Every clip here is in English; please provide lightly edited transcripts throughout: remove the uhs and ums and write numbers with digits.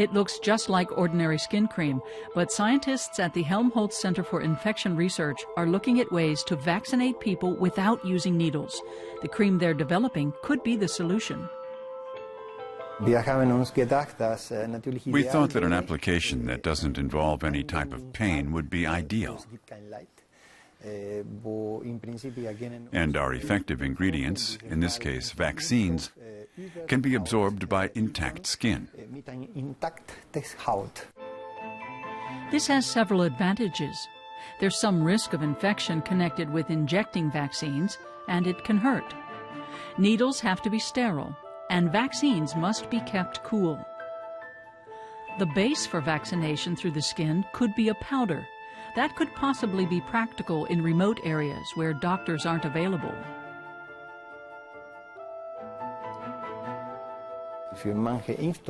It looks just like ordinary skin cream, but scientists at the Helmholtz Center for Infection Research are looking at ways to vaccinate people without using needles. The cream they're developing could be the solution. We thought that an application that doesn't involve any type of pain would be ideal. And our effective ingredients, in this case vaccines, can be absorbed by intact skin. This has several advantages. There's some risk of infection connected with injecting vaccines, and it can hurt. Needles have to be sterile, and vaccines must be kept cool. The base for vaccination through the skin could be a powder. That could possibly be practical in remote areas where doctors aren't available.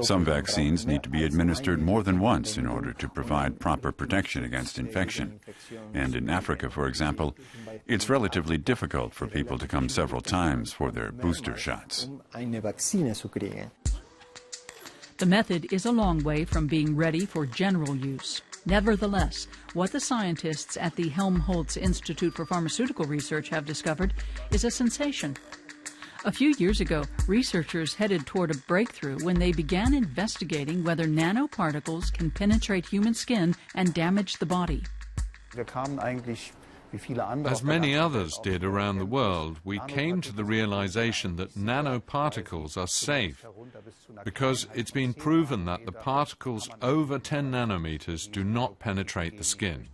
Some vaccines need to be administered more than once in order to provide proper protection against infection. And in Africa, for example, it's relatively difficult for people to come several times for their booster shots. The method is a long way from being ready for general use. Nevertheless, what the scientists at the Helmholtz Institute for Pharmaceutical Research have discovered is a sensation. A few years ago, researchers headed toward a breakthrough when they began investigating whether nanoparticles can penetrate human skin and damage the body. As many others did around the world, we came to the realization that nanoparticles are safe because it's been proven that the particles over 10 nanometers do not penetrate the skin.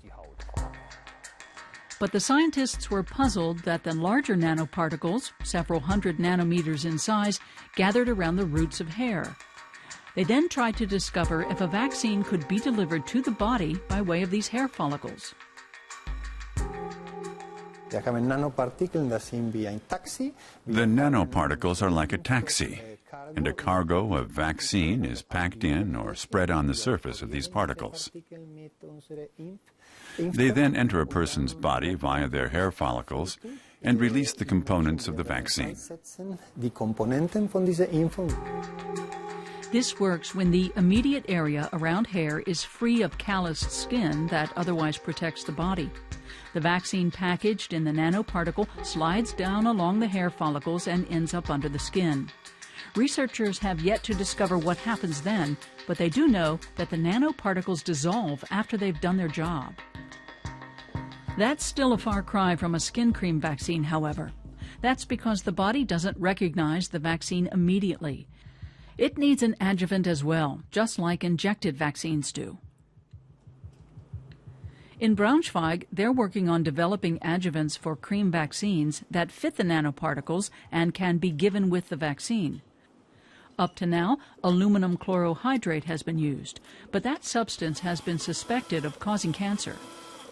But the scientists were puzzled that the larger nanoparticles, several hundred nanometers in size, gathered around the roots of hair. They then tried to discover if a vaccine could be delivered to the body by way of these hair follicles. The nanoparticles are like a taxi, and a cargo of vaccine is packed in or spread on the surface of these particles. They then enter a person's body via their hair follicles and release the components of the vaccine. This works when the immediate area around hair is free of calloused skin that otherwise protects the body. The vaccine packaged in the nanoparticle slides down along the hair follicles and ends up under the skin. Researchers have yet to discover what happens then, but they do know that the nanoparticles dissolve after they've done their job. That's still a far cry from a skin cream vaccine, however. That's because the body doesn't recognize the vaccine immediately. It needs an adjuvant as well, just like injected vaccines do. In Braunschweig, they're working on developing adjuvants for cream vaccines that fit the nanoparticles and can be given with the vaccine. Up to now, aluminum chlorohydrate has been used, but that substance has been suspected of causing cancer.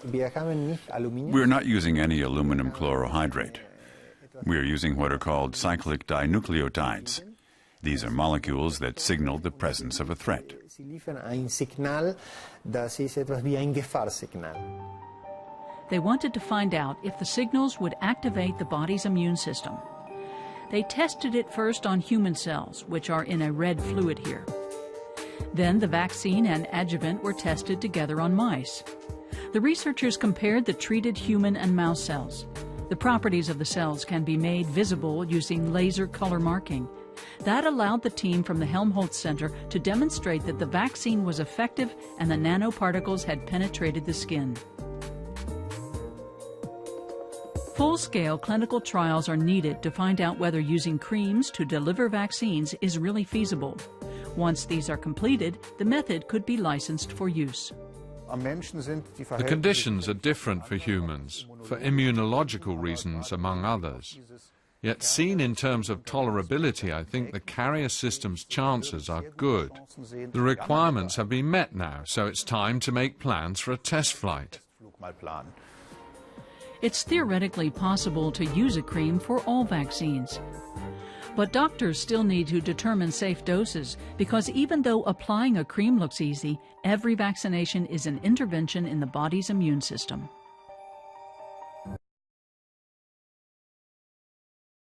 We're not using any aluminum chlorohydrate. We're using what are called cyclic dinucleotides. These are molecules that signal the presence of a threat. They wanted to find out if the signals would activate the body's immune system. They tested it first on human cells, which are in a red fluid here. Then the vaccine and adjuvant were tested together on mice. The researchers compared the treated human and mouse cells. The properties of the cells can be made visible using laser color marking. That allowed the team from the Helmholtz Center to demonstrate that the vaccine was effective and the nanoparticles had penetrated the skin. Full-scale clinical trials are needed to find out whether using creams to deliver vaccines is really feasible. Once these are completed, the method could be licensed for use. The conditions are different for humans, for immunological reasons, among others. Yet seen in terms of tolerability, I think the carrier system's chances are good. The requirements have been met now, so it's time to make plans for a test flight. It's theoretically possible to use a cream for all vaccines. But doctors still need to determine safe doses because even though applying a cream looks easy, every vaccination is an intervention in the body's immune system.